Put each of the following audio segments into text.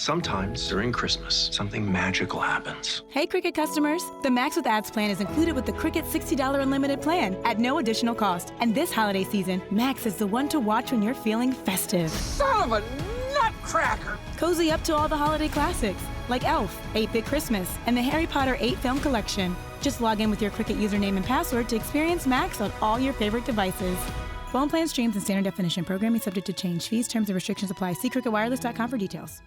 Sometimes during Christmas, something magical happens. Hey, Cricket customers. The Max with Ads plan is included with the Cricket $60 unlimited plan at no additional cost. And this holiday season, Max is the one to watch when you're feeling festive. Son of a nutcracker! Cozy up to all the holiday classics, like Elf, 8-Bit Christmas, and the Harry Potter 8-film collection. Just log in with your Cricket username and password to experience Max on all your favorite devices. Phone plan streams and standard definition. Programming subject to change. Fees, terms, and restrictions apply. See cricketwireless.com for details.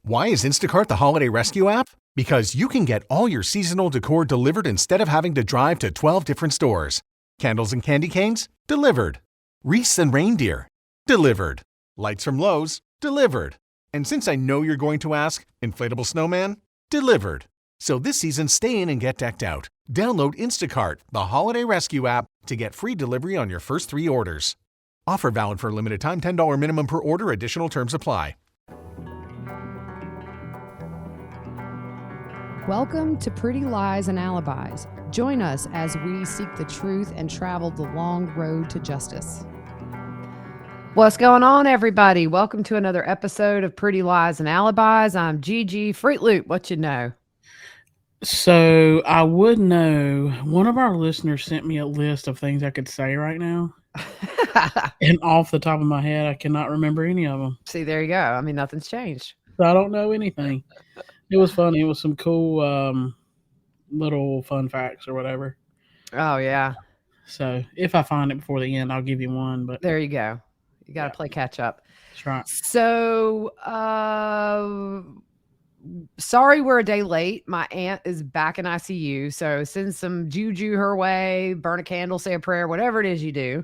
Why is Instacart the holiday rescue app? Because you can get all your seasonal decor delivered instead of having to drive to 12 different stores. Candles and candy canes? Delivered. Wreaths and reindeer? Delivered. Lights from Lowe's? Delivered. And since I know you're going to ask, inflatable snowman? Delivered. So this season, stay in and get decked out. Download Instacart, the holiday rescue app, to get free delivery on your first 3 orders. Offer valid for a limited time, $10 minimum per order. Additional terms apply. Welcome to Pretty Lies and Alibis. Join us as we seek the truth and travel the long road to justice. What's going on, everybody? Welcome to another episode of Pretty Lies and Alibis. I'm Gigi Fruit Loop. What you know? So I would know, one of our listeners sent me a list of things I could say right now. And off the top of my head, I cannot remember any of them. See, there you go. I mean, nothing's changed. So I don't know anything. It was funny. It was some cool little fun facts or whatever. Oh, yeah. So if I find it before the end, I'll give you one. But there you go. You got to play catch up. That's right. So, sorry we're a day late. My aunt is back in ICU. So send some juju her way, burn a candle, say a prayer, whatever it is you do.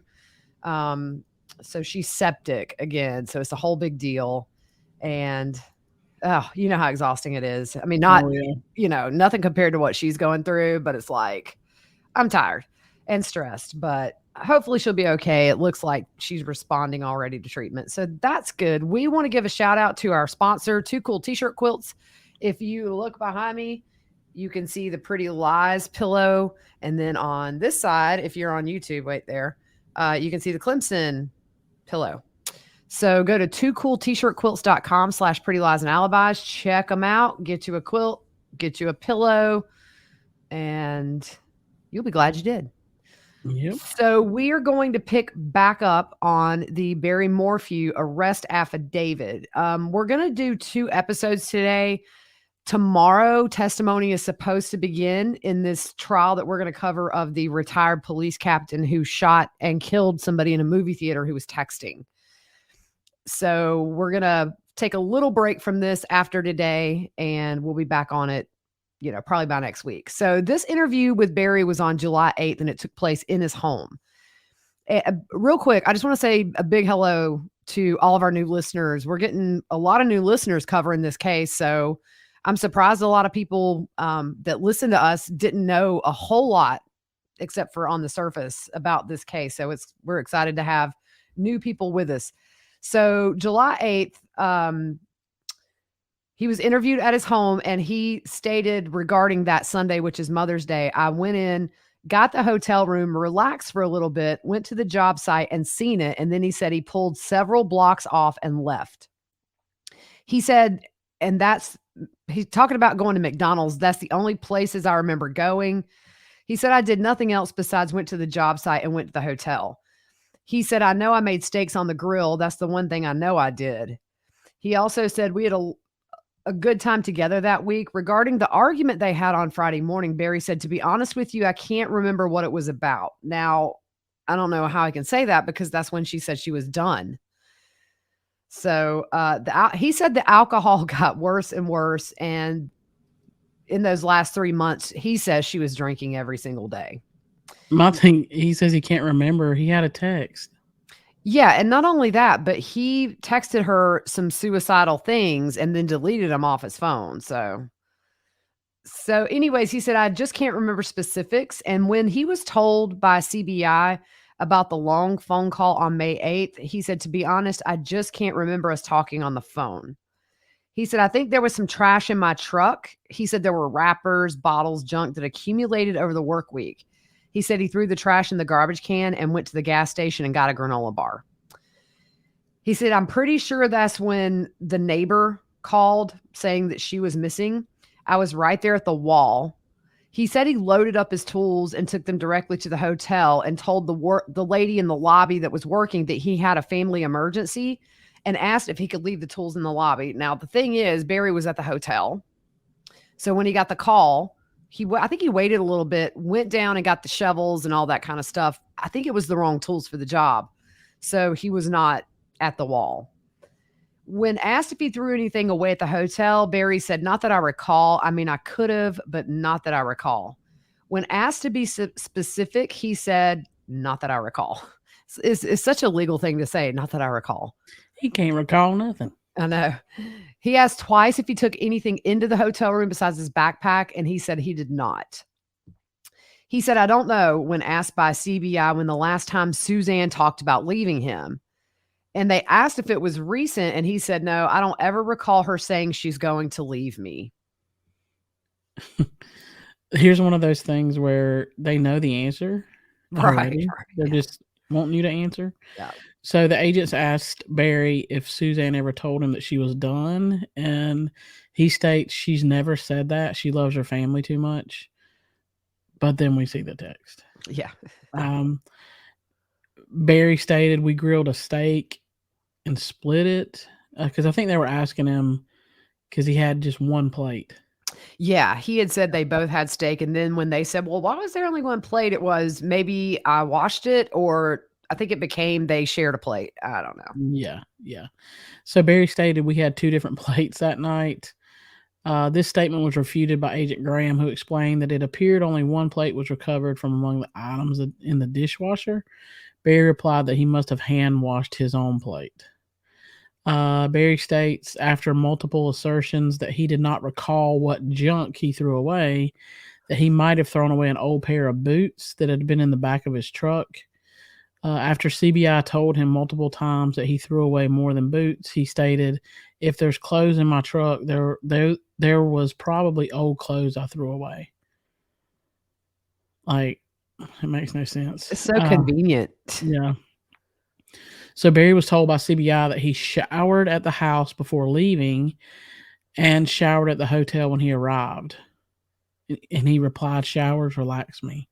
So she's septic again. So it's a whole big deal. And oh, you know how exhausting it is. I mean, nothing compared to what she's going through, but it's like, I'm tired and stressed, but hopefully she'll be okay. It looks like she's responding already to treatment. So that's good. We want to give a shout out to our sponsor, Too Cool T-Shirt Quilts. If you look behind me, you can see the Pretty Lies pillow. And then on this side, if you're on YouTube right there, you can see the Clemson pillow. So go to toocooltshirtquilts.com/prettyliesandalibis. Check them out. Get you a quilt, get you a pillow, and you'll be glad you did. Yep. So we are going to pick back up on the Barry Morphew arrest affidavit. We're going to do 2 episodes today. Tomorrow, testimony is supposed to begin in this trial that we're going to cover of the retired police captain who shot and killed somebody in a movie theater who was texting. So we're going to take a little break from this after today, and we'll be back on it, probably by next week. So this interview with Barry was on July 8th, and it took place in his home. Real quick, I just want to say a big hello to all of our new listeners. We're getting a lot of new listeners covering this case, so I'm surprised a lot of people that listen to us didn't know a whole lot, except for on the surface, about this case. So we're excited to have new people with us. So July 8th, he was interviewed at his home, and he stated regarding that Sunday, which is Mother's Day, I went in, got the hotel room, relaxed for a little bit, went to the job site and seen it. And then he said he pulled several blocks off and left. He said, and he's talking about going to McDonald's. That's the only places I remember going. He said, I did nothing else besides went to the job site and went to the hotel. He said, I know I made steaks on the grill. That's the one thing I know I did. He also said we had a good time together that week. Regarding the argument they had on Friday morning, Barry said, to be honest with you, I can't remember what it was about. Now, I don't know how I can say that because that's when she said she was done. So he said the alcohol got worse and worse. And in those last 3 months, he says she was drinking every single day. My thing, he says he can't remember. He had a text. Yeah, and not only that, but he texted her some suicidal things and then deleted them off his phone. So anyways, he said, I just can't remember specifics. And when he was told by CBI about the long phone call on May 8th, he said, to be honest, I just can't remember us talking on the phone. He said, I think there was some trash in my truck. He said there were wrappers, bottles, junk that accumulated over the work week. He said he threw the trash in the garbage can and went to the gas station and got a granola bar. He said, I'm pretty sure that's when the neighbor called saying that she was missing, I was right there at the wall. He said he loaded up his tools and took them directly to the hotel and told the lady in the lobby that was working that he had a family emergency and asked if he could leave the tools in the lobby. Now, the thing is, Barry was at the hotel. So when he got the call, I think he waited a little bit, went down and got the shovels and all that kind of stuff. I think it was the wrong tools for the job. So he was not at the wall. When asked if he threw anything away at the hotel, Barry said, "Not that I recall. I mean, I could have, but not that I recall." When asked to be specific, he said, "Not that I recall." It's such a legal thing to say, "Not that I recall." He can't recall nothing. I know. He asked twice if he took anything into the hotel room besides his backpack, and he said he did not. He said, "I don't know," when asked by CBI when the last time Suzanne talked about leaving him. And they asked if it was recent, and he said, "No, I don't ever recall her saying she's going to leave me." Here's one of those things where they know the answer already. Right. They're just wanting you to answer. Yeah. So the agents asked Barry if Suzanne ever told him that she was done, and he states she's never said that. She loves her family too much. But then we see the text. Yeah. Barry stated, "We grilled a steak and split it," because I think they were asking him because he had just one plate. Yeah, he had said they both had steak, and then when they said, "Well, why was there only one plate?" It was maybe I washed it, or I think it became they shared a plate. I don't know. Yeah. So Barry stated, "We had two different plates that night." This statement was refuted by Agent Graham, who explained that it appeared only one plate was recovered from among the items in the dishwasher. Barry replied that he must have hand washed his own plate. Barry states, after multiple assertions that he did not recall what junk he threw away, that he might have thrown away an old pair of boots that had been in the back of his truck. After CBI told him multiple times that he threw away more than boots, he stated, "If there's clothes in my truck, there was probably old clothes I threw away." Like, it makes no sense. It's so convenient. Yeah. So Barry was told by CBI that he showered at the house before leaving and showered at the hotel when he arrived. And he replied, "Showers relax me."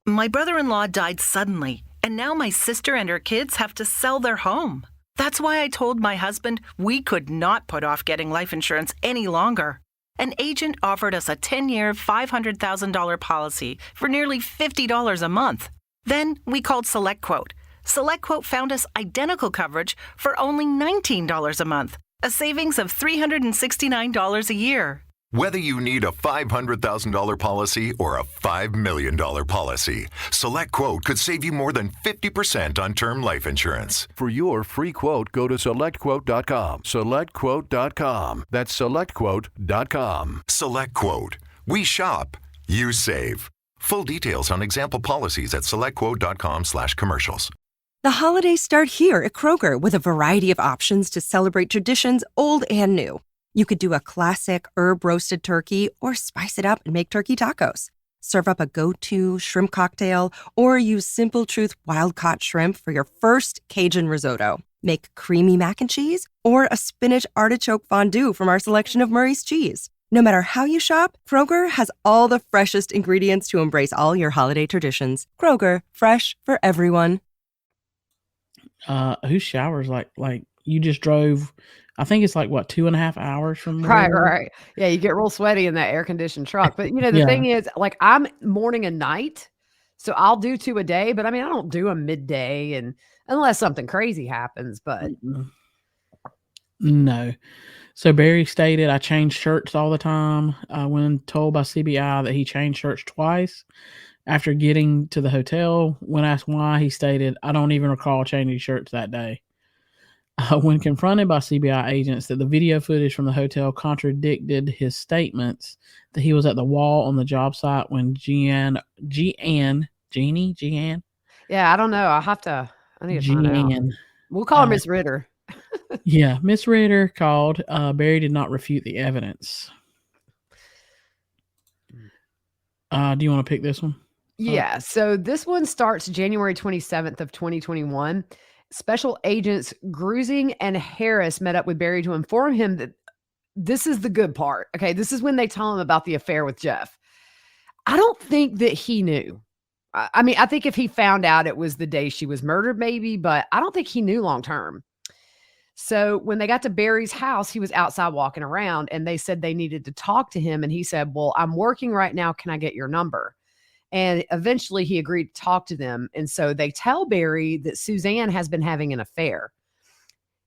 My brother-in-law died suddenly, and now my sister and her kids have to sell their home. That's why I told my husband we could not put off getting life insurance any longer. An agent offered us a 10-year, $500,000 policy for nearly $50 a month. Then we called SelectQuote. SelectQuote found us identical coverage for only $19 a month, a savings of $369 a year. Whether you need a $500,000 policy or a $5 million policy, SelectQuote could save you more than 50% on term life insurance. For your free quote, go to SelectQuote.com. SelectQuote.com. That's SelectQuote.com. SelectQuote. We shop, you save. Full details on example policies at SelectQuote.com/commercials. The holidays start here at Kroger with a variety of options to celebrate traditions old and new. You could do a classic herb-roasted turkey or spice it up and make turkey tacos. Serve up a go-to shrimp cocktail or use Simple Truth wild-caught shrimp for your first Cajun risotto. Make creamy mac and cheese or a spinach artichoke fondue from our selection of Murray's cheese. No matter how you shop, Kroger has all the freshest ingredients to embrace all your holiday traditions. Kroger, fresh for everyone. Who showers like you just drove? I think it's like what, 2.5 hours from Right. Yeah, you get real sweaty in that air-conditioned truck. But the thing is, like, I'm morning and night, so I'll do 2 a day. But I mean, I don't do them midday, and unless something crazy happens. But no. So Barry stated, "I change shirts all the time." When told by CBI that he changed shirts twice after getting to the hotel, when asked why, he stated, "I don't even recall changing shirts that day." When confronted by CBI agents that the video footage from the hotel contradicted his statements that he was at the wall on the job site when Jeanne. yeah, I don't know. I need to find out. Jeanne. We'll call her Miss Ritter. Yeah, Miss Ritter called. Barry did not refute the evidence. Do you want to pick this one? Yeah. So this one starts January 27th of 2021. Special agents Grusing and Harris met up with Barry to inform him that this is the good part. Okay, this is when they tell him about the affair with Jeff. I don't think that he knew. I mean, I think if he found out it was the day she was murdered, maybe, but I don't think he knew long term. So when they got to Barry's house, he was outside walking around and they said they needed to talk to him. And he said, well, I'm working right now. Can I get your number? And eventually he agreed to talk to them. And so they tell Barry that Suzanne has been having an affair.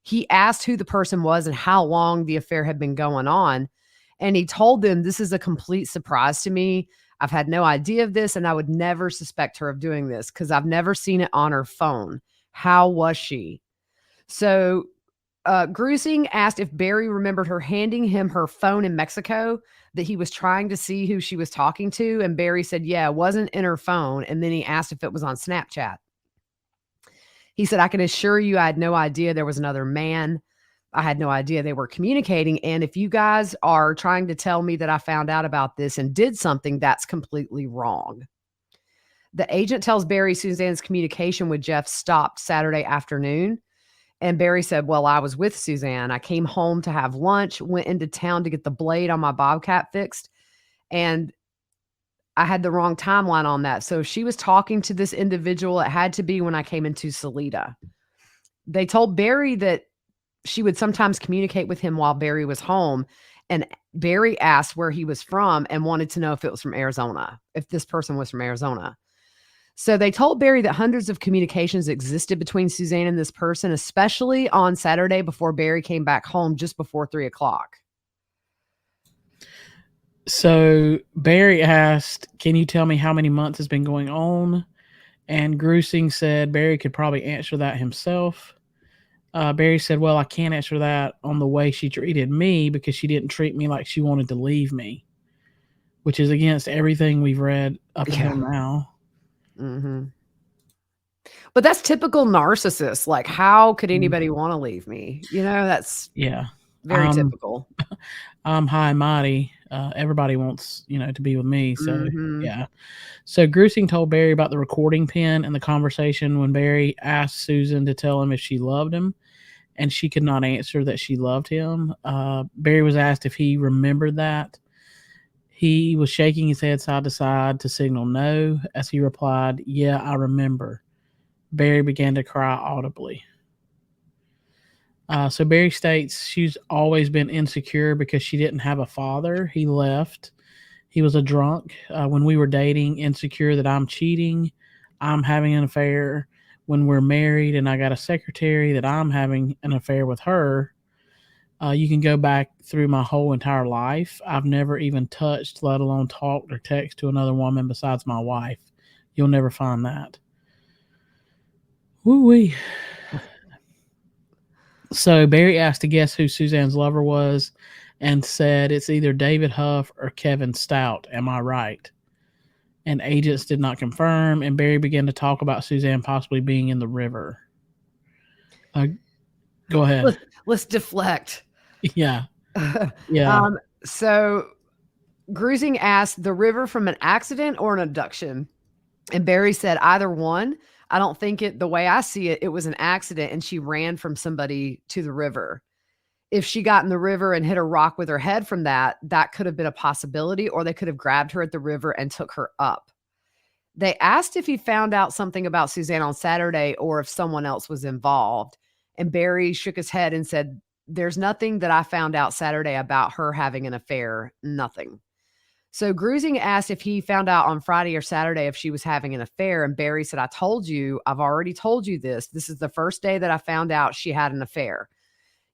He asked who the person was and how long the affair had been going on. And he told them, this is a complete surprise to me. I've had no idea of this, and I would never suspect her of doing this because I've never seen it on her phone. How was she? So Grusing asked if Barry remembered her handing him her phone in Mexico, that he was trying to see who she was talking to. And Barry said, yeah, it wasn't in her phone. And then he asked if it was on Snapchat. He said, I can assure you I had no idea there was another man. I had no idea they were communicating. And if you guys are trying to tell me that I found out about this and did something, that's completely wrong. The agent tells Barry Suzanne's communication with Jeff stopped Saturday afternoon. And Barry said, well, I was with Suzanne. I came home to have lunch, went into town to get the blade on my Bobcat fixed. And I had the wrong timeline on that. So if she was talking to this individual, it had to be when I came into Salida. They told Barry that she would sometimes communicate with him while Barry was home. And Barry asked where he was from and wanted to know if it was from Arizona, if this person was from Arizona. So they told Barry that hundreds of communications existed between Suzanne and this person, especially on Saturday before Barry came back home just before 3:00. So Barry asked, can you tell me how many months has been going on? And Grusing said Barry could probably answer that himself. Barry said, well, I can't answer that on the way she treated me because she didn't treat me like she wanted to leave me, which is against everything we've read up until now. Mm-hmm. But that's typical narcissist. Like, how could anybody want to leave me? You know, that's very typical. I'm high and mighty. Everybody wants, to be with me. So, yeah. So Grusing told Barry about the recording pen and the conversation when Barry asked Susan to tell him if she loved him, and she could not answer that she loved him. Barry was asked if he remembered that. He was shaking his head side to side to signal no, as he replied, yeah, I remember. Barry began to cry audibly. So Barry states she's always been insecure because she didn't have a father. He left. He was a drunk. When we were dating, insecure that I'm cheating, I'm having an affair. When we're married and I got a secretary, that I'm having an affair with her. You can go back through my whole entire life. I've never even touched, let alone talked or texted to another woman besides my wife. You'll never find that. Woo-wee. So Barry asked to guess who Suzanne's lover was and said it's either David Huff or Kevin Stout. Am I right? And agents did not confirm, and Barry began to talk about Suzanne possibly being in the river. Go ahead. Let's deflect. Yeah. Yeah. So Grusing asked, the river from an accident or an abduction? And Barry said either one. I don't think the way I see it, it was an accident and she ran from somebody to the river. If she got in the river and hit a rock with her head from that could have been a possibility, or they could have grabbed her at the river and took her up. They asked if he found out something about Suzanne on Saturday or if someone else was involved. And Barry shook his head and said, there's nothing that I found out Saturday about her having an affair. Nothing. So Grusing asked if he found out on Friday or Saturday if she was having an affair. And Barry said, I've already told you this. This is the first day that I found out she had an affair.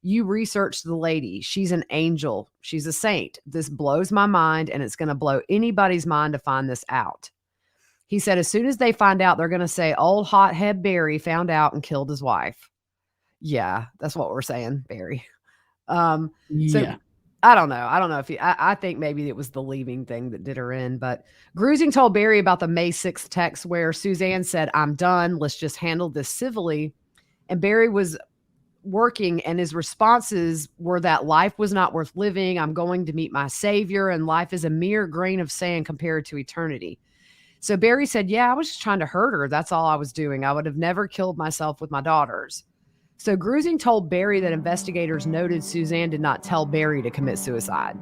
You researched the lady. She's an angel. She's a saint. This blows my mind, and it's going to blow anybody's mind to find this out. He said, as soon as they find out, they're going to say old hothead Barry found out and killed his wife. Yeah, that's what we're saying, Barry. So I don't know. I don't know if I think maybe it was the leaving thing that did her in, but Grusing told Barry about the May 6th text where Suzanne said, I'm done. Let's just handle this civilly. And Barry was working, and his responses were that life was not worth living. I'm going to meet my savior, and life is a mere grain of sand compared to eternity. So Barry said, yeah, I was just trying to hurt her. That's all I was doing. I would have never killed myself with my daughters. So Grusing told Barry that investigators noted Suzanne did not tell Barry to commit suicide.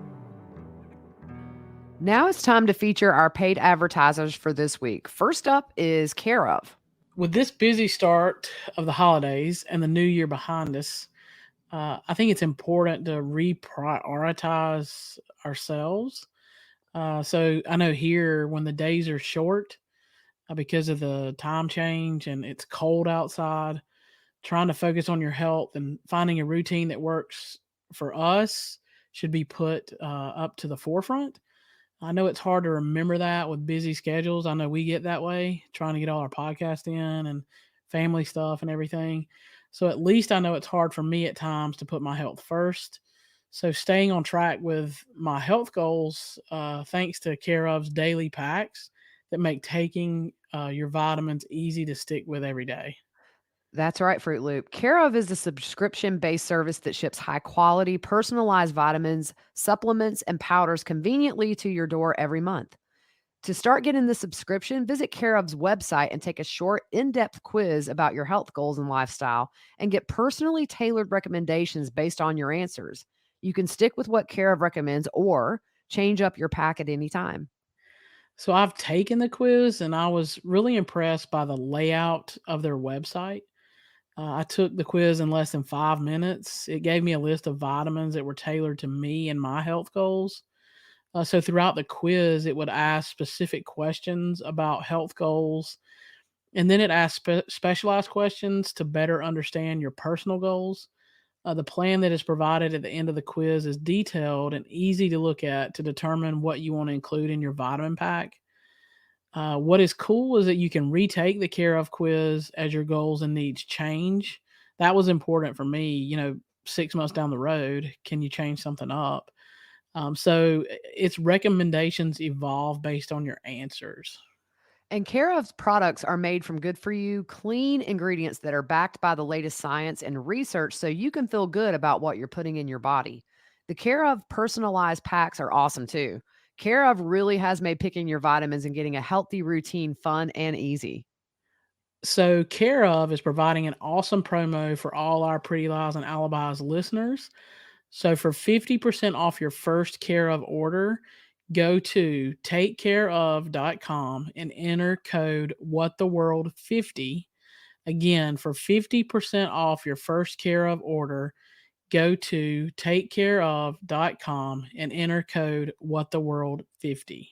Now it's time to feature our paid advertisers for this week. First up is Care Of. With this busy start of the holidays and the new year behind us, I think it's important to reprioritize ourselves. So I know here when the days are short because of the time change and it's cold outside, trying to focus on your health and finding a routine that works for us should be put up to the forefront. I know it's hard to remember that with busy schedules. I know we get that way, trying to get all our podcast in and family stuff and everything. So at least I know it's hard for me at times to put my health first. So staying on track with my health goals, thanks to Care Of's daily packs that make taking your vitamins easy to stick with every day. That's right, Fruit Loop. Care Of is a subscription-based service that ships high-quality, personalized vitamins, supplements, and powders conveniently to your door every month. To start getting the subscription, visit Care Of's website and take a short, in-depth quiz about your health goals and lifestyle and get personally tailored recommendations based on your answers. You can stick with what Care Of recommends or change up your pack at any time. So I've taken the quiz and I was really impressed by the layout of their website. I took the quiz in less than 5 minutes. It gave me a list of vitamins that were tailored to me and my health goals. So throughout the quiz, it would ask specific questions about health goals, and then it asked specialized questions to better understand your personal goals. The plan that is provided at the end of the quiz is detailed and easy to look at to determine what you want to include in your vitamin pack. What is cool is that you can retake the Care Of quiz as your goals and needs change. That was important for me. 6 months down the road, can you change something up? So its recommendations evolve based on your answers. And Care Of's products are made from good for you, clean ingredients that are backed by the latest science and research so you can feel good about what you're putting in your body. The Care Of personalized packs are awesome too. Care Of really has made picking your vitamins and getting a healthy routine fun and easy. So Care Of is providing an awesome promo for all our Pretty Lies and Alibis listeners. So for 50% off your first Care Of order, go to takecareof.com and enter code whattheworld50. Again, for 50% off your first Care Of order, go to takecareof.com and enter code whattheworld50.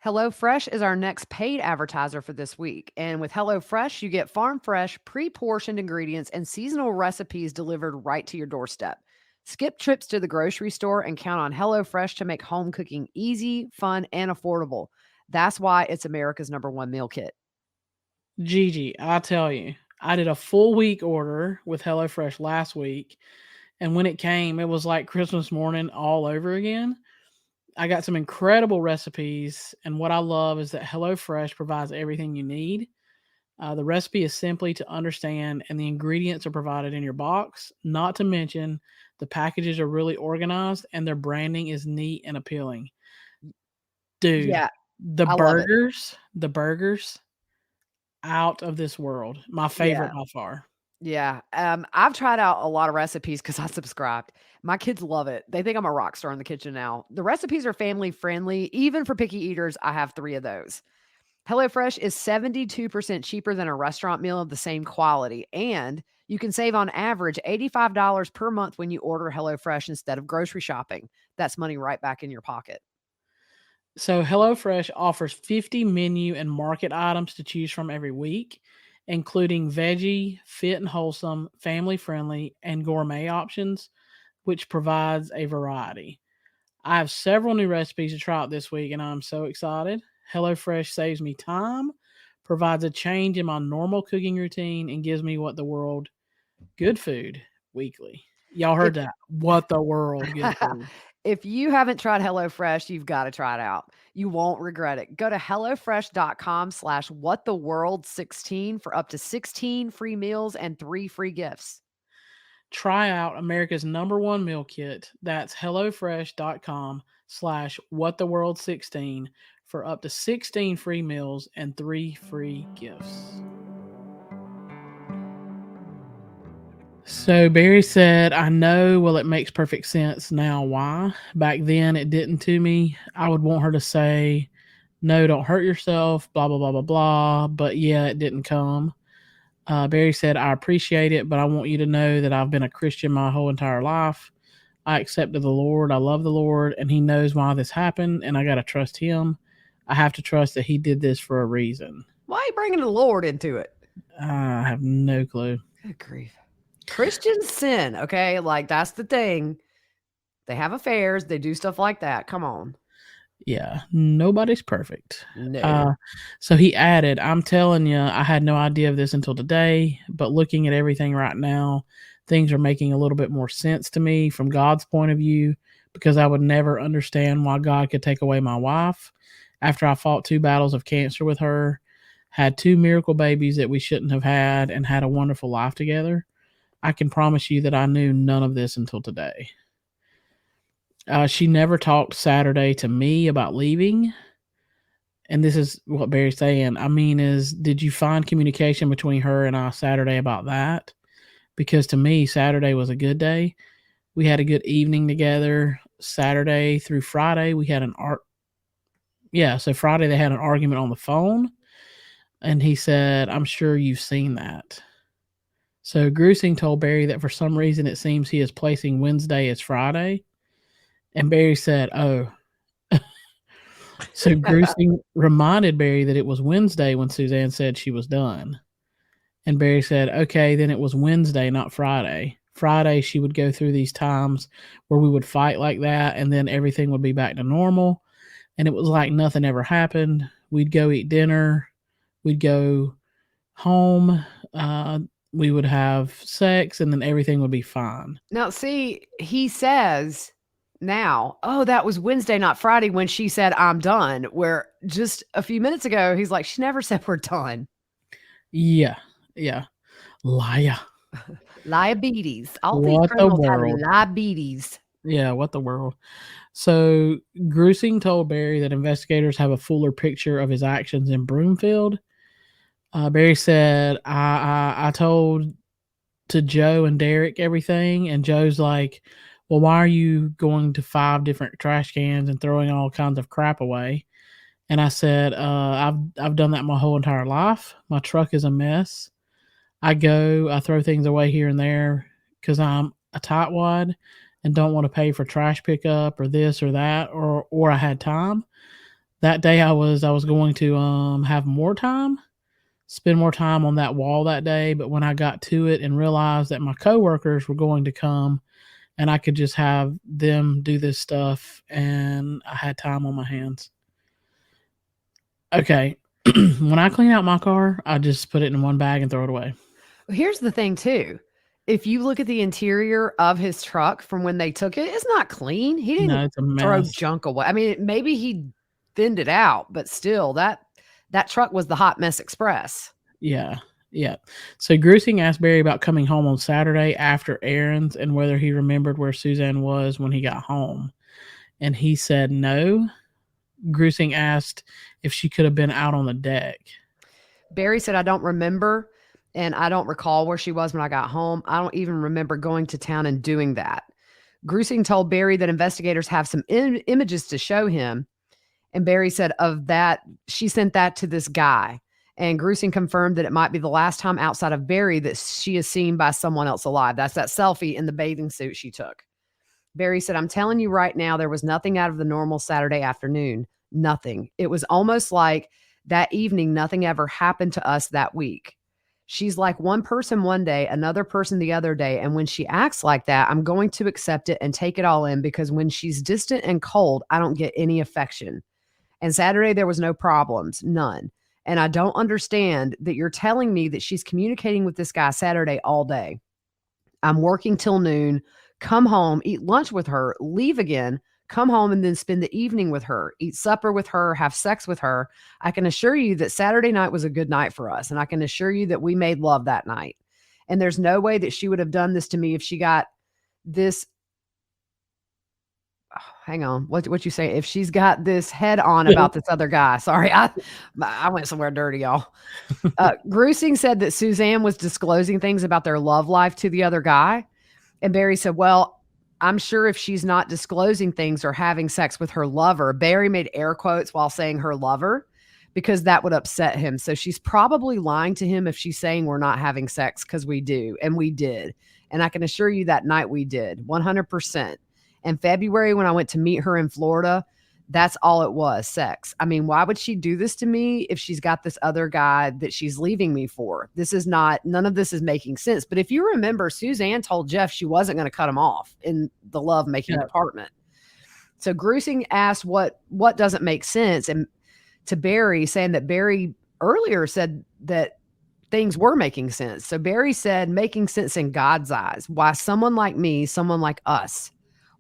HelloFresh is our next paid advertiser for this week. And with HelloFresh, you get farm fresh, pre-portioned ingredients and seasonal recipes delivered right to your doorstep. Skip trips to the grocery store and count on HelloFresh to make home cooking easy, fun, and affordable. That's why it's America's #1 meal kit. Gigi, I tell you, I did a full week order with HelloFresh last week. And when it came, it was like Christmas morning all over again. I got some incredible recipes. And what I love is that HelloFresh provides everything you need. The recipe is simply to understand, and the ingredients are provided in your box. Not to mention, the packages are really organized and their branding is neat and appealing. Dude, Yeah, the I love it. burgers, out of this world. My favorite Yeah. by far. Yeah. I've tried out a lot of recipes because I subscribed. My kids love it. They think I'm a rock star in the kitchen now. The recipes are family friendly. Even for picky eaters, I have 3 of those. HelloFresh is 72% cheaper than a restaurant meal of the same quality. And you can save on average $85 per month when you order HelloFresh instead of grocery shopping. That's money right back in your pocket. So HelloFresh offers 50 menu and market items to choose from every week, including veggie, fit and wholesome, family friendly, and gourmet options, which provides a variety. I have several new recipes to try out this week, and I'm so excited. HelloFresh saves me time, provides a change in my normal cooking routine, and gives me what the world good food weekly. Y'all If heard that? What the world good food. if you haven't tried HelloFresh, you've got to try it out. You won't regret it. Go to HelloFresh.com/whattheworld16 for up to 16 free meals and 3 free gifts. Try out America's #1 meal kit. That's HelloFresh.com/whattheworld16 for up to 16 free meals and 3 free gifts. So Barry said, I know, well, it makes perfect sense now why. Back then, it didn't to me. I would want her to say, no, don't hurt yourself, blah, blah, blah, blah, blah. But yeah, it didn't come. Barry said, I appreciate it, but I want you to know that I've been a Christian my whole entire life. I accepted the Lord. I love the Lord, and he knows why this happened, and I got to trust him. I have to trust that he did this for a reason. Why are you bringing the Lord into it? I have no clue. Good grief. Christians sin, okay? Like, that's the thing. They have affairs. They do stuff like that. Come on. Yeah, nobody's perfect. No. So he added, I'm telling you, I had no idea of this until today, but looking at everything right now, things are making a little bit more sense to me from God's point of view, because I would never understand why God could take away my wife after I fought 2 battles of cancer with her, had 2 miracle babies that we shouldn't have had, and had a wonderful life together. I can promise you that I knew none of this until today. She never talked Saturday to me about leaving. And this is what Barry's saying. I mean, did you find communication between her and I Saturday about that? Because to me, Saturday was a good day. We had a good evening together. Saturday through Friday, we had so Friday they had an argument on the phone. And he said, I'm sure you've seen that. So Grusing told Barry that for some reason it seems he is placing Wednesday as Friday. And Barry said, oh. So Grusing reminded Barry that it was Wednesday when Suzanne said she was done. And Barry said, okay, then it was Wednesday, not Friday. Friday, she would go through these times where we would fight like that, and then everything would be back to normal. And it was like nothing ever happened. We'd go eat dinner. We'd go home. We would have sex, and then everything would be fine. Now, see, he says now, oh, that was Wednesday, not Friday, when she said, I'm done. Where just a few minutes ago, he's like, she never said we're done. Yeah. Liar. Diabetes. All What these the criminals have world? diabetes. Yeah, what the world? So Grusing told Barry that investigators have a fuller picture of his actions in Broomfield. Barry said, I told to Joe and Derek everything, and Joe's like, well, why are you going to 5 different trash cans and throwing all kinds of crap away? And I said, I've done that my whole entire life. My truck is a mess. I throw things away here and there because I'm a tightwad and don't want to pay for trash pickup or this or that, or I had time. That day I was going to have more time, spend more time on that wall that day. But when I got to it and realized that my coworkers were going to come and I could just have them do this stuff, and I had time on my hands. Okay. When I clean out my car, I just put it in one bag and throw it away. Here's the thing, too. If you look at the interior of his truck from when they took it, it's not clean. He didn't it's a mess. throw junk away. I mean, maybe he thinned it out, but still, that truck was the Hot Mess Express. Yeah. So Grusing asked Barry about coming home on Saturday after errands and whether he remembered where Suzanne was when he got home. And he said no. Grusing asked if she could have been out on the deck. Barry said, I don't remember, and I don't recall where she was when I got home. I don't even remember going to town and doing that. Grusing told Barry that investigators have some images to show him. And Barry said of that, she sent that to this guy. And Grusing confirmed that it might be the last time outside of Barry that she is seen by someone else alive. That's that selfie in the bathing suit she took. Barry said, I'm telling you right now, there was nothing out of the normal Saturday afternoon. Nothing. It was almost like that evening, nothing ever happened to us that week. She's like one person one day, another person the other day. And when she acts like that, I'm going to accept it and take it all in, because when she's distant and cold, I don't get any affection. And Saturday, there was no problems, none. And I don't understand that you're telling me that she's communicating with this guy Saturday all day. I'm working till noon, come home, eat lunch with her, leave again, come home, and then spend the evening with her, eat supper with her, have sex with her. I can assure you that Saturday night was a good night for us. And I can assure you that we made love that night. And there's no way that she would have done this to me if she got this. hang on. What you say? If she's got this head on about this other guy. Sorry, I went somewhere dirty, y'all. Gruesing said that Suzanne was disclosing things about their love life to the other guy. And Barry said, well, I'm sure if she's not disclosing things or having sex with her lover, Barry made air quotes while saying her lover, because that would upset him. So she's probably lying to him if she's saying we're not having sex, because we do. And we did. And I can assure you that night we did 100%. In February, when I went to meet her in Florida, that's all it was, sex. I mean, why would she do this to me if she's got this other guy that she's leaving me for? None of this is making sense. But if you remember, Suzanne told Jeff she wasn't going to cut him off in the love-making department. So Gruesing asked what doesn't make sense, and to Barry, saying that Barry earlier said that things were making sense. So Barry said, making sense in God's eyes. Why someone like me, someone like us?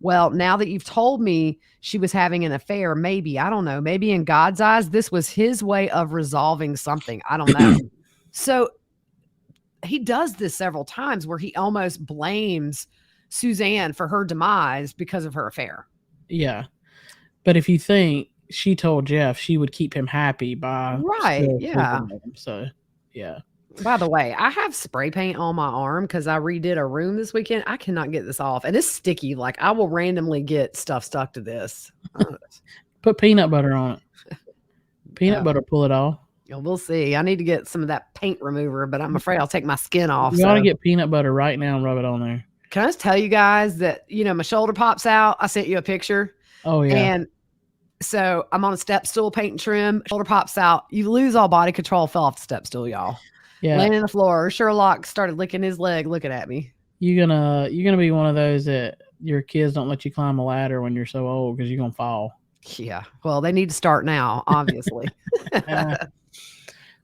Well, now that you've told me she was having an affair, maybe, I don't know, maybe in God's eyes, this was his way of resolving something. I don't know. So he does this several times where he almost blames Suzanne for her demise because of her affair. Yeah. But if you think she told Jeff she would keep him happy by so yeah. By the way, I have spray paint on my arm because I redid a room this weekend. I cannot get this off, and it's sticky. Like, I will randomly get stuff stuck to this. Put peanut butter on it. Peanut butter, pull it off. We'll see. I need to get some of that paint remover, but I'm afraid I'll take my skin off. You ought to get peanut butter right now and rub it on there. Can I just tell you guys that, my shoulder pops out? I sent you a picture. Oh, yeah. And so I'm on a step stool, paint and trim. Shoulder pops out. You lose all body control. Fell off the step stool, y'all. Yeah. Laying on the floor. Sherlock started licking his leg, looking at me. You're gonna be one of those that your kids don't let you climb a ladder when you're so old because you're gonna fall. Yeah. Well, they need to start now, obviously.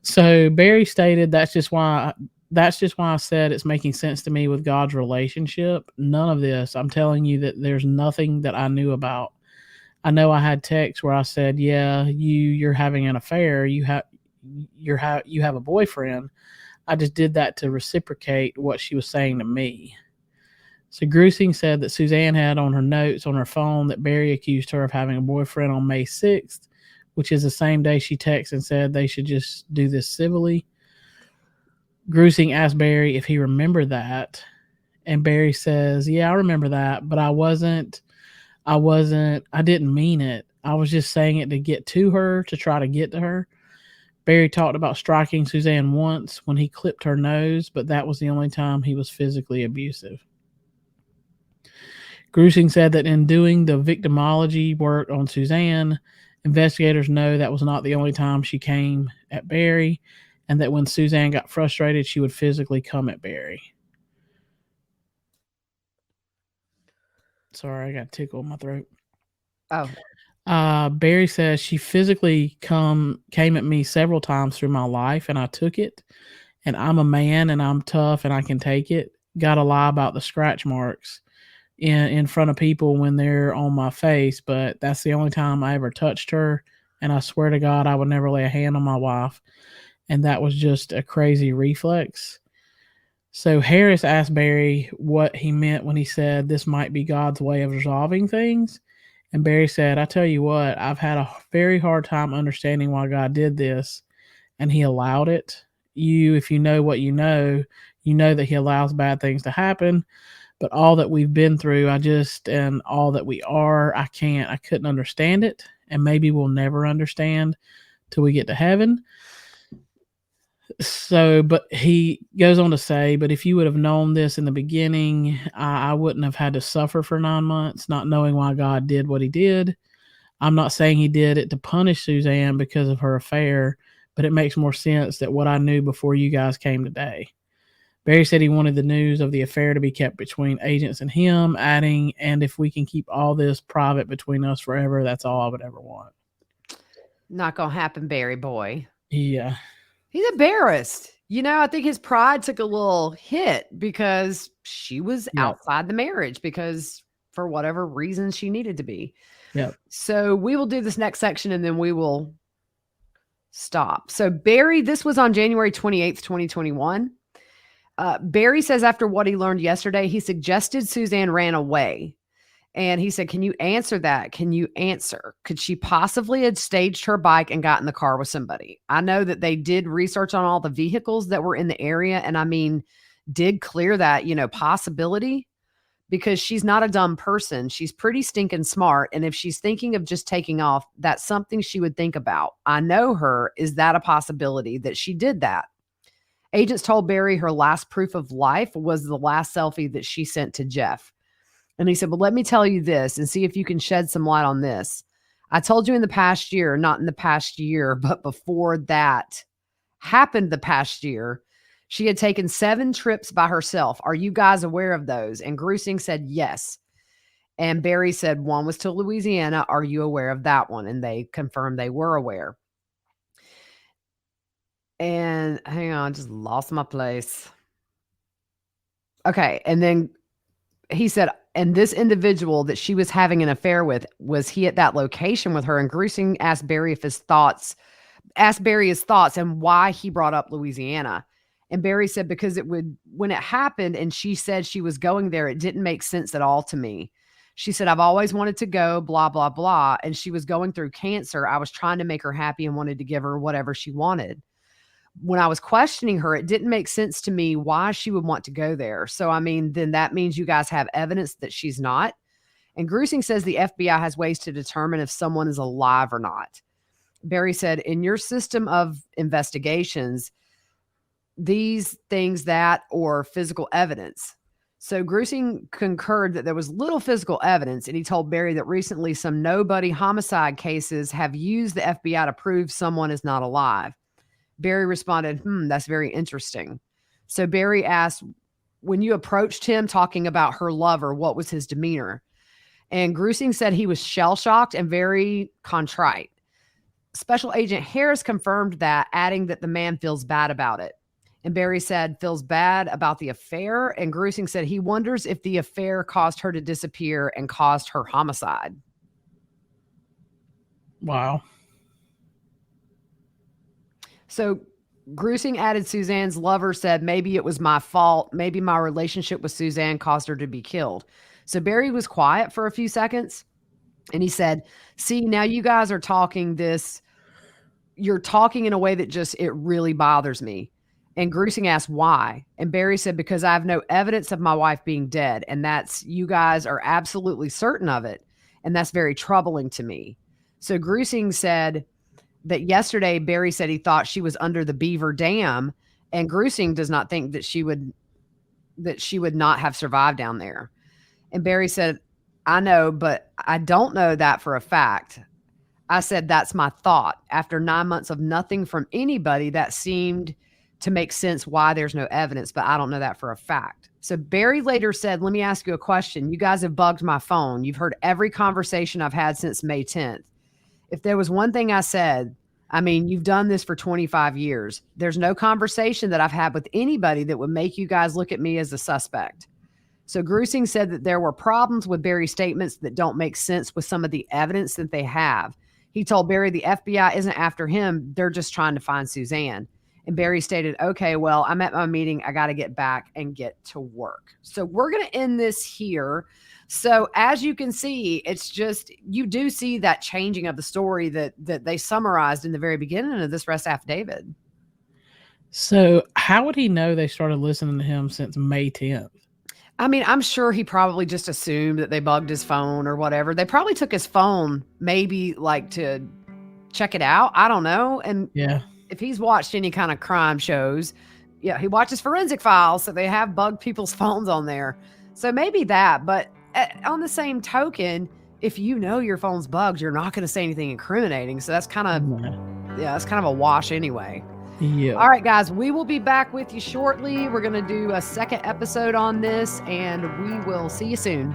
So Barry stated that's just why I said it's making sense to me with God's relationship. None of this. I'm telling you that there's nothing that I knew about. I know I had texts where I said, yeah, you're having an affair. You have a boyfriend. I just did that to reciprocate what she was saying to me. So Gruesing said that Suzanne had on her notes on her phone that Barry accused her of having a boyfriend on May 6th, which is the same day she texted and said they should just do this civilly. Gruesing asked Barry if he remembered that, and Barry says, yeah, I remember that, but I didn't mean it. I was just saying it to get to her, to try to get to her. Barry talked about striking Suzanne once when he clipped her nose, but that was the only time he was physically abusive. Gruesing said that in doing the victimology work on Suzanne, investigators know that was not the only time she came at Barry, and that when Suzanne got frustrated, she would physically come at Barry. Sorry, I got a tickle in my throat. Oh. Barry says she physically came at me several times through my life, and I took it. And I'm a man, and I'm tough, and I can take it. Got to lie about the scratch marks in front of people when they're on my face, but that's the only time I ever touched her. And I swear to God, I would never lay a hand on my wife. And that was just a crazy reflex. So Harris asked Barry what he meant when he said this might be God's way of resolving things. And Barry said, I tell you what, I've had a very hard time understanding why God did this, and he allowed it. If you know what you know that he allows bad things to happen. But all that we've been through, and all that we are, I couldn't understand it. And maybe we'll never understand till we get to heaven. So, but he goes on to say, but if you would have known this in the beginning, I wouldn't have had to suffer for 9 months, not knowing why God did what he did. I'm not saying he did it to punish Suzanne because of her affair, but it makes more sense that what I knew before you guys came today. Barry said he wanted the news of the affair to be kept between agents and him, adding, and if we can keep all this private between us forever, that's all I would ever want. Not gonna happen, Barry boy. Yeah. He's embarrassed. I think his pride took a little hit because she was outside the marriage because for whatever reason she needed to be. Yep. So we will do this next section and then we will stop. So Barry, this was on January 28th, 2021. Barry says after what he learned yesterday, he suggested Suzanne ran away. And he said, can you answer that? Can you answer? Could she possibly have staged her bike and got in the car with somebody? I know that they did research on all the vehicles that were in the area. And I mean, did clear that, possibility, because she's not a dumb person. She's pretty stinking smart. And if she's thinking of just taking off, that's something she would think about. I know her. Is that a possibility that she did that? Agents told Barry her last proof of life was the last selfie that she sent to Jeff. And he said, well, let me tell you this and see if you can shed some light on this. I told you in the past year, not in the past year, but before that happened the past year, she had taken 7 trips by herself. Are you guys aware of those? And Grusing said yes. And Barry said one was to Louisiana. Are you aware of that one? And they confirmed they were aware. And hang on, just lost my place. Okay. And then he said, and this individual that she was having an affair with, was he at that location with her? And Grusing asked Barry his thoughts and why he brought up Louisiana. And Barry said, because when it happened and she said she was going there, it didn't make sense at all to me. She said, I've always wanted to go, blah, blah, blah. And she was going through cancer. I was trying to make her happy and wanted to give her whatever she wanted. When I was questioning her, it didn't make sense to me why she would want to go there. So, I mean, then that means you guys have evidence that she's not. And Grusing says the FBI has ways to determine if someone is alive or not. Barry said, in your system of investigations, these things that or physical evidence. So Grusing concurred that there was little physical evidence, and he told Barry that recently some nobody homicide cases have used the FBI to prove someone is not alive. Barry responded, that's very interesting. So Barry asked, when you approached him talking about her lover, what was his demeanor? And Grusing said he was shell-shocked and very contrite. Special Agent Harris confirmed that, adding that the man feels bad about it. And Barry said, feels bad about the affair. And Grusing said he wonders if the affair caused her to disappear and caused her homicide. Wow. So Grusing added Suzanne's lover said, maybe it was my fault. Maybe my relationship with Suzanne caused her to be killed. So Barry was quiet for a few seconds. And he said, see, now you guys are talking this. You're talking in a way that just, it really bothers me. And Grusing asked why. And Barry said, because I have no evidence of my wife being dead. And you guys are absolutely certain of it. And that's very troubling to me. So Grusing said that yesterday, Barry said he thought she was under the Beaver Dam. And Grusing does not think that she would not have survived down there. And Barry said, I know, but I don't know that for a fact. I said, that's my thought. After 9 months of nothing from anybody, that seemed to make sense why there's no evidence, but I don't know that for a fact. So Barry later said, let me ask you a question. You guys have bugged my phone. You've heard every conversation I've had since May 10th. If there was one thing I said, I mean, you've done this for 25 years. There's no conversation that I've had with anybody that would make you guys look at me as a suspect. So Grusing said that there were problems with Barry's statements that don't make sense with some of the evidence that they have. He told Barry the FBI isn't after him. They're just trying to find Suzanne. And Barry stated, okay, well, I'm at my meeting. I got to get back and get to work. So we're going to end this here. So as you can see, it's just, you do see that changing of the story that they summarized in the very beginning of this arrest affidavit. So how would he know they started listening to him since May 10th? I mean, I'm sure he probably just assumed that they bugged his phone or whatever. They probably took his phone maybe like to check it out. I don't know. And yeah, if he's watched any kind of crime shows, he watches Forensic Files. So they have bugged people's phones on there. So maybe that, but on the same token, if you know your phone's bugged, you're not going to say anything incriminating. So that's kind of, that's kind of a wash anyway. Yeah. All right, guys, we will be back with you shortly. We're going to do a second episode on this, and we will see you soon.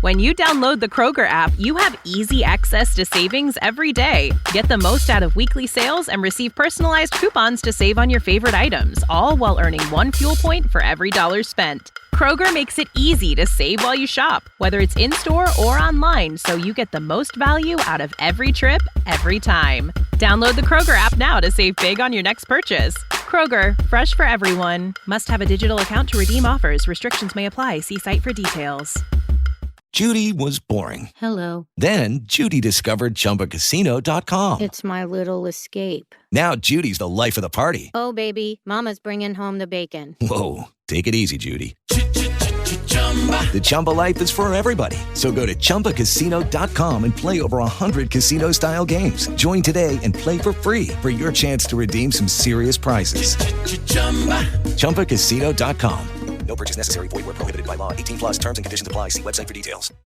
When you download the Kroger app, you have easy access to savings every day. Get the most out of weekly sales and receive personalized coupons to save on your favorite items, all while earning 1 fuel point for every $1 spent. Kroger makes it easy to save while you shop, whether it's in-store or online, so you get the most value out of every trip, every time. Download the Kroger app now to save big on your next purchase. Kroger, fresh for everyone. Must have a digital account to redeem offers. Restrictions may apply. See site for details. Judy was boring. Hello. Then Judy discovered ChumbaCasino.com. It's my little escape. Now Judy's the life of the party. Oh, baby, mama's bringing home the bacon. Whoa, take it easy, Judy. The Chumba life is for everybody. So go to ChumbaCasino.com and play over 100 casino-style games. Join today and play for free for your chance to redeem some serious prizes. ChumbaCasino.com. No purchase necessary. Void where prohibited by law. 18+ terms and conditions apply. See website for details.